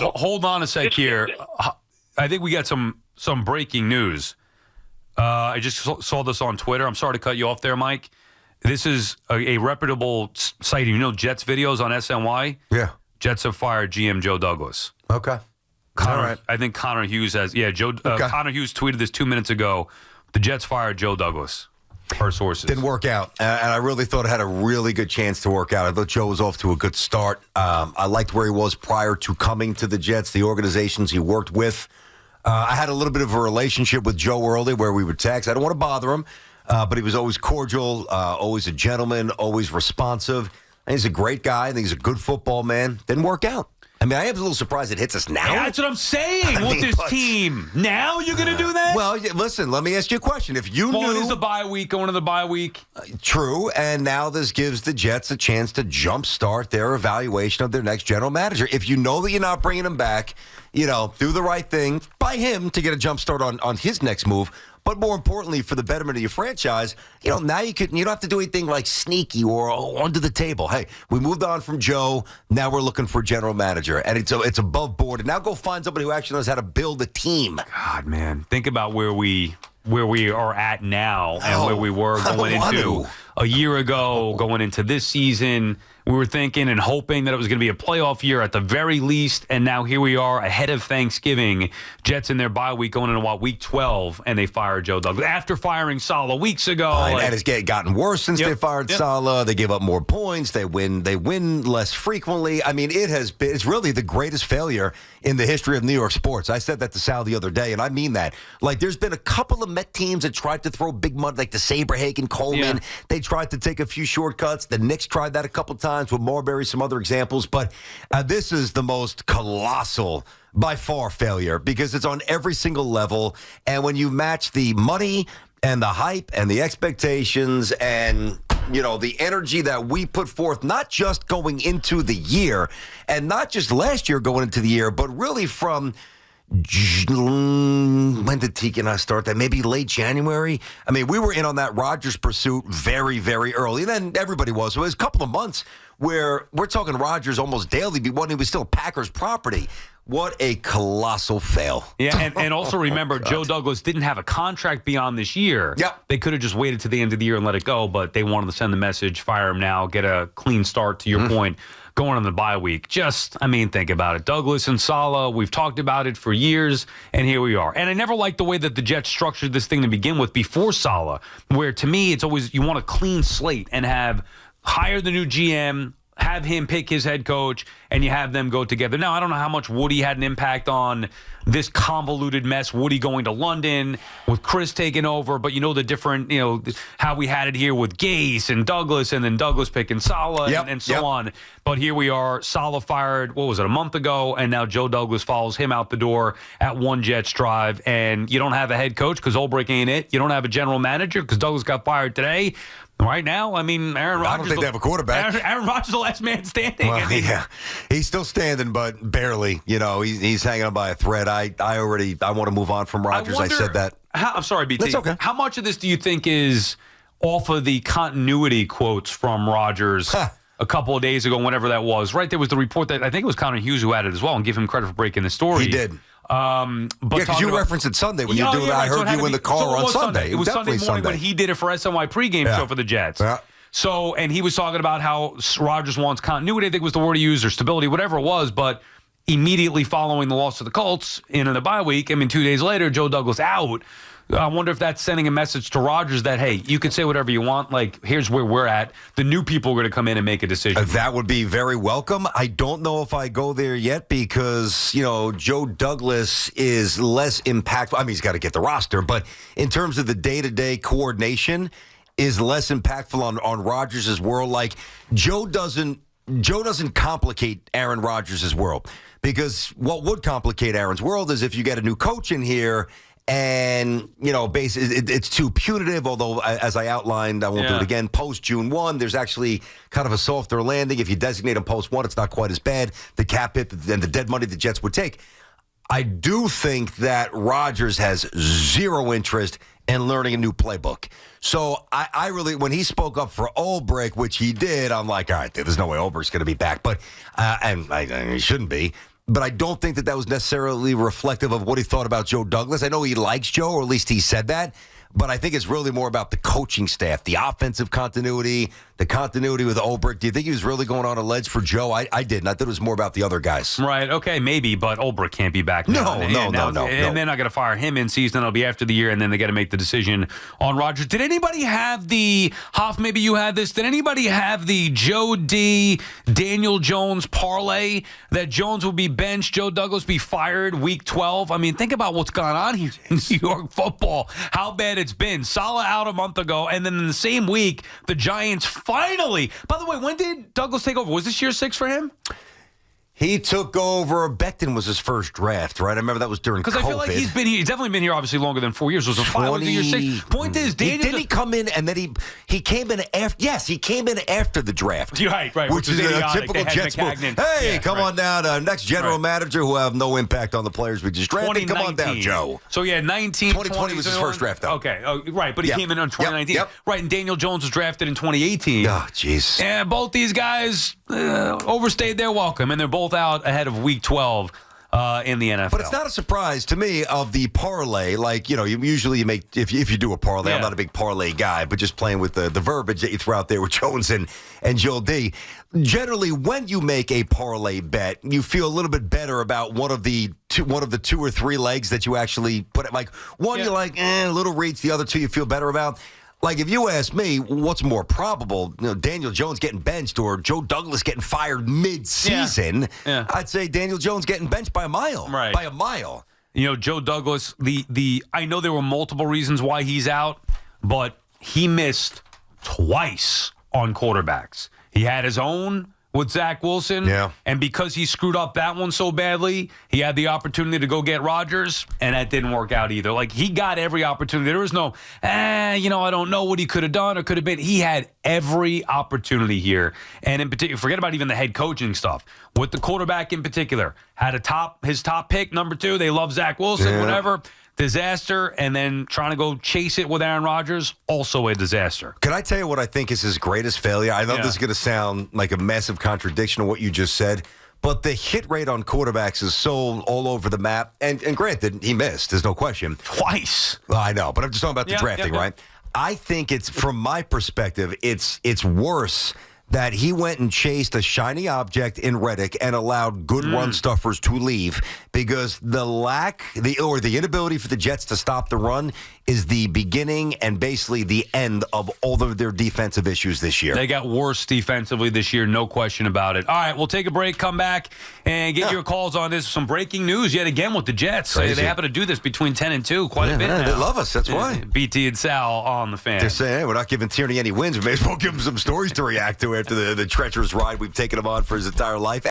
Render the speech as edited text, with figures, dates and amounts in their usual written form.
hold on a sec here. I think we got some breaking news. I just saw this on Twitter. I'm sorry to cut you off there, Mike. This is a reputable site. You know Jets videos on SNY? Yeah. Jets have fired GM Joe Douglas. Okay. All right. I think Connor Hughes has. Yeah, Connor Hughes tweeted this 2 minutes ago. The Jets fired Joe Douglas. Per sources. Didn't work out. And I really thought it had a really good chance to work out. I thought Joe was off to a good start. I liked where he was prior to coming to the Jets, the organizations he worked with. I had a little bit of a relationship with Joe early where we would text. I don't want to bother him, but he was always cordial, always a gentleman, always responsive. And he's a great guy. I think he's a good football man. Didn't work out. I mean, I am a little surprised it hits us now. Yeah, that's what I'm saying with this team. Now you're going to do that? Well, listen, let me ask you a question. If you knew... it is the bye week, going to the bye week. True, and now this gives the Jets a chance to jumpstart their evaluation of their next general manager. If you know that you're not bringing him back, do the right thing by him to get a jumpstart on his next move. But more importantly, for the betterment of your franchise, now you don't have to do anything like sneaky or under the table. Hey, we moved on from Joe. Now we're looking for a general manager, and it's above board. And now go find somebody who actually knows how to build a team. God, man, think about where we are at now and where we were going into a year ago, going into this season. We were thinking and hoping that it was going to be a playoff year at the very least, and now here we are ahead of Thanksgiving. Jets in their bye week going into week 12, and they fired Joe Douglas after firing Saleh weeks ago. And it's gotten worse since they fired Saleh. They give up more points. They win less frequently. I mean, it's really the greatest failure in the history of New York sports. I said that to Sal the other day, and I mean that. Like, there's been a couple of Met teams that tried to throw big mud, like the Saberhagen, Coleman. Yeah. They tried to take a few shortcuts. The Knicks tried that a couple times with Marbury, some other examples. But this is the most colossal, by far, failure because it's on every single level. And when you match the money and the hype and the expectations and the energy that we put forth, not just going into the year and not just last year going into the year, but really from when did Teague and I start that? Maybe late January? I mean, we were in on that Rodgers pursuit very, very early. And then everybody was. It was a couple of months where we're talking Rodgers almost daily when he was still Packers property. What a colossal fail. Yeah, and also remember, Joe Douglas didn't have a contract beyond this year. Yep. They could have just waited to the end of the year and let it go, but they wanted to send the message, fire him now, get a clean start, to your point, going on the bye week. Think about it. Douglas and Saleh, we've talked about it for years, and here we are. And I never liked the way that the Jets structured this thing to begin with before Saleh, where to me it's always you want a clean slate and hire the new GM, have him pick his head coach, and you have them go together. Now, I don't know how much Woody had an impact on this convoluted mess, Woody going to London with Chris taking over, but the different, how we had it here with Gase and Douglas, and then Douglas picking Saleh and so on. But here we are, Saleh fired, a month ago, and now Joe Douglas follows him out the door at one Jets drive, and you don't have a head coach because Olbrich ain't it. You don't have a general manager because Douglas got fired today. Right now, I mean, Aaron Rodgers. I don't think they have a quarterback. Aaron Rodgers is the last man standing. Well, yeah, he's still standing, but barely. He's hanging on by a thread. I want to move on from Rodgers. I said that. I'm sorry, BT. That's okay. How much of this do you think is off of the continuity quotes from Rodgers a couple of days ago, whenever that was? Right, there was the report that I think it was Connor Hughes who had it as well, and give him credit for breaking the story. He did. But because you referenced it Sunday when you were doing it. I heard you in the car on Sunday. It was Sunday morning when he did it for SNY pregame show for the Jets. Yeah. So, and he was talking about how Rodgers wants continuity, I think was the word he used, or stability, whatever it was, but immediately following the loss to the Colts in the bye week, 2 days later, Joe Douglas out. I wonder if that's sending a message to Rodgers that, hey, you can say whatever you want. Like, here's where we're at. The new people are going to come in and make a decision. That would be very welcome. I don't know if I go there yet because, Joe Douglas is less impactful. I mean, he's got to get the roster, but in terms of the day-to-day coordination is less impactful on Rodgers' world. Like, Joe doesn't complicate Aaron Rodgers' world because what would complicate Aaron's world is if you get a new coach in here and, it's too punitive, although, as I outlined, I won't do it again, post-June 1, there's actually kind of a softer landing. If you designate him post-1, it's not quite as bad. The cap hit and the dead money the Jets would take. I do think that Rodgers has zero interest in learning a new playbook. So I really, when he spoke up for Olbrich, which he did, I'm like, all right, there's no way Olbrich's going to be back. But and he shouldn't be. but I don't think that was necessarily reflective of what he thought about Joe Douglas. I know he likes Joe, or at least he said that. But I think it's really more about the coaching staff, the offensive continuity, the continuity with Ulbrich. Do you think he was really going on a ledge for Joe? I didn't. I thought it was more about the other guys. Right. Okay, maybe, but Ulbrich can't be back now. No. And they're not going to fire him in season. It'll be after the year, and then they got to make the decision on Rodgers. Did anybody have the, Hoff, maybe you had this, did anybody have the Joe D, Daniel Jones parlay that Jones will be benched, Joe Douglas be fired week 12? I mean, think about what's gone on here in New York football, how bad it's been. Saleh out a month ago, and then in the same week, the Giants finally. By the way, when did Douglas take over? Was this year 6 for him? He took over. Becton was his first draft, right? I remember that was during COVID. Because I feel like he's been here. He's definitely been here, obviously, longer than 4 years. Was it 5? Was it year 6? Point is, Daniel. Didn't he come in and then he came in after? Yes, he came in after the draft. Right. Which is a typical Jets move. Hey, come on down. Next general manager who have no impact on the players we just drafted. Come on down, Joe. So, 2020 was his first draft, though. Okay, right. But he came in 2019. Yep. Right, and Daniel Jones was drafted in 2018. Oh, jeez. And both these guys overstayed their welcome, and they're both out ahead of Week 12 in the NFL. But it's not a surprise to me of the parlay. Like, you usually you make, if you do a parlay, I'm not a big parlay guy, but just playing with the verbiage that you throw out there with Jones and Joe D. Generally, when you make a parlay bet, you feel a little bit better about one of the 2 or 3 legs that you actually put it. Like, one you're like, little reach, the other 2 you feel better about. Like, if you ask me, what's more probable, Daniel Jones getting benched or Joe Douglas getting fired mid-season, I'd say Daniel Jones getting benched by a mile. Right. By a mile. Joe Douglas, I know there were multiple reasons why he's out, but he missed twice on quarterbacks. He had his own with Zach Wilson. Yeah. And because he screwed up that one so badly, he had the opportunity to go get Rodgers, and that didn't work out either. Like, he got every opportunity. There was no, I don't know what he could have done or could have been. He had every opportunity here. And in particular, forget about even the head coaching stuff. With the quarterback in particular, had his top pick, number 2. They love Zach Wilson, whatever. Disaster, and then trying to go chase it with Aaron Rodgers, also a disaster. Can I tell you what I think is his greatest failure? I know this is going to sound like a massive contradiction to what you just said, but the hit rate on quarterbacks is so all over the map. And granted, he missed. There's no question. Twice. Well, I know, but I'm just talking about the drafting, right? I think it's, from my perspective, it's worse that he went and chased a shiny object in Reddick and allowed good run stuffers to leave, because the inability for the Jets to stop the run is the beginning and basically the end of all of their defensive issues this year. They got worse defensively this year, no question about it. All right, we'll take a break, come back, and get your calls on this. Some breaking news yet again with the Jets. They happen to do this between 10 and 2 quite a bit now. They love us, that's why. BT and Sal on the Fan. They're saying, hey, we're not giving Tierney any wins. We may as well give him some stories to react to after the treacherous ride we've taken him on for his entire life.